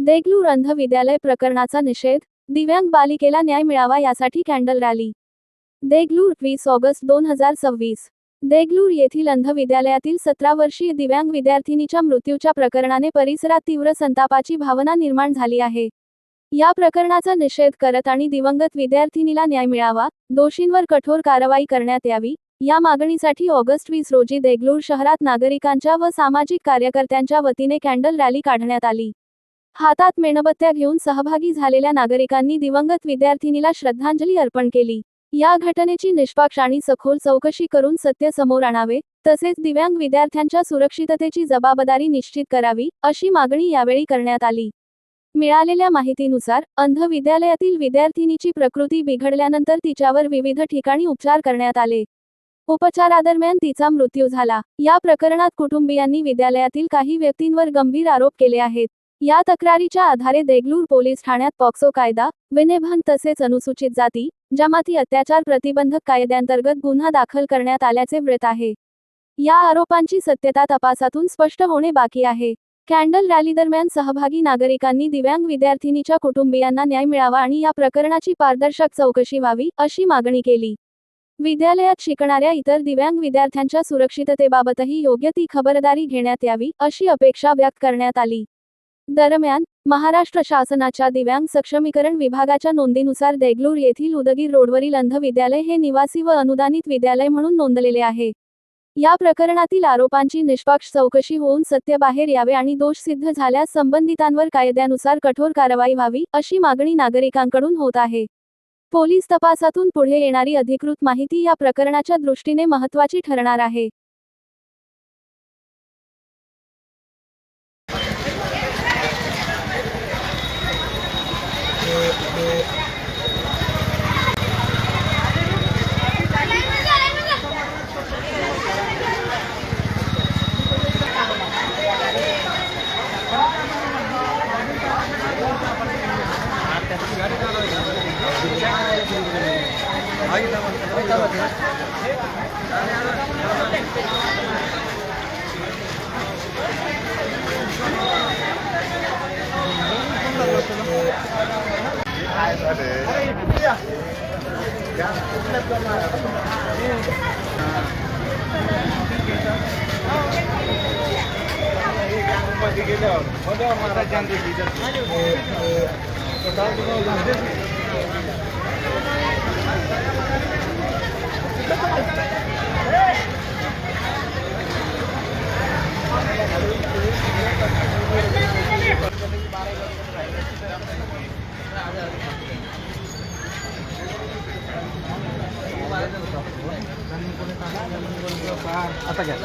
देगलूर अंध विद्यालय प्रकरणाचा निषेध, दिव्यांग बालिकेला न्याय मिळावा यासाठी candle rally. Deglur 20 August 2026। Deglur येथील अंध विद्यालयातील 17 वर्षीय दिव्यांग विद्यार्थिनीच्या मृत्यूच्या प्रकरणाने परिसरात तीव्र संतापाची भावना निर्माण झाली आहे। या प्रकरणाचा निषेध करत आणि दिवंगत विद्यार्थिनीला न्याय मिळावा, दोषींवर कठोर कारवाई करण्यात यावी, या मागणीसाठी ऑगस्ट 20 रोजी देगलूर शहरात नागरिकांच्या व सामाजिक कार्यकर्त्यांच्या वतीने कॅन्डल रॅली काढण्यात आली। हातात मेणबत्त्या घेऊन सहभागी झालेल्या नागरिकांनी दिवंगत विद्यार्थिनीला श्रद्धांजली अर्पण केली। या घटनेची निष्पक्ष आणि सखोल चौकशी करून सत्य समोर आणावे, तसेच दिव्यांग विद्यार्थ्यांच्या सुरक्षिततेची जबाबदारी निश्चित करावी, अशी मागणी यावेळी करण्यात आली। मिळालेल्या माहितीनुसार, अंध विद्यालयातील विद्यार्थिनीची प्रकृती बिघडल्यानंतर तिच्यावर विविध ठिकाणी उपचार करण्यात आले। उपचारादरम्यान तिचा मृत्यू झाला। या प्रकरणात कुटुंबियांनी विद्यालयातील काही व्यक्तींवर गंभीर आरोप केले आहेत। या तक्रारीच्या आधारे देगलूर पोलीस ठाण्यात पॉक्सो कायदा, विनयभंग तसेच अनुसूचित जाती, जमाती अत्याचार प्रतिबंधक कायद्यांतर्गत गुन्हा दाखल करण्यात आल्याचे वृत्त आहे। या आरोपांची सत्यता तपासातून स्पष्ट होणे बाकी आहे। कॅन्डल रॅली दरम्यान सहभागी नागरिकांनी दिव्यांग विद्यार्थिनीच्या कुटुंबियांना न्याय मिळावा आणि या प्रकरणाची पारदर्शक चौकशी व्हावी, अशी मागणी केली। विद्यालयात शिकणाऱ्या इतर दिव्यांग विद्यार्थ्यांच्या सुरक्षिततेबाबतही योग्य ती खबरदारी घेण्यात यावी, अशी अपेक्षा व्यक्त करण्यात आली। दरम्यान, महाराष्ट्र शासनाच्या दिव्यांग सक्षमीकरण विभागाच्या नोंदीनुसार देगलूर येथील उदगीर रोडवरील अंध विद्यालय हे निवासी व अनुदानित विद्यालय म्हणून नोंदलेले आहे। या प्रकरणातील आरोपांची निष्पक्ष चौकशी होऊन सत्य बाहेर यावे आणि दोष सिद्ध झाल्यास संबंधितांवर कायद्यानुसार कठोर कारवाई व्हावी, अशी मागणी नागरिकांकडून होत आहे। पोलीस तपासातून पुढे येणारी अधिकृत माहिती या प्रकरणाच्या दृष्टीने महत्त्वाची ठरणार आहे। आता घ्या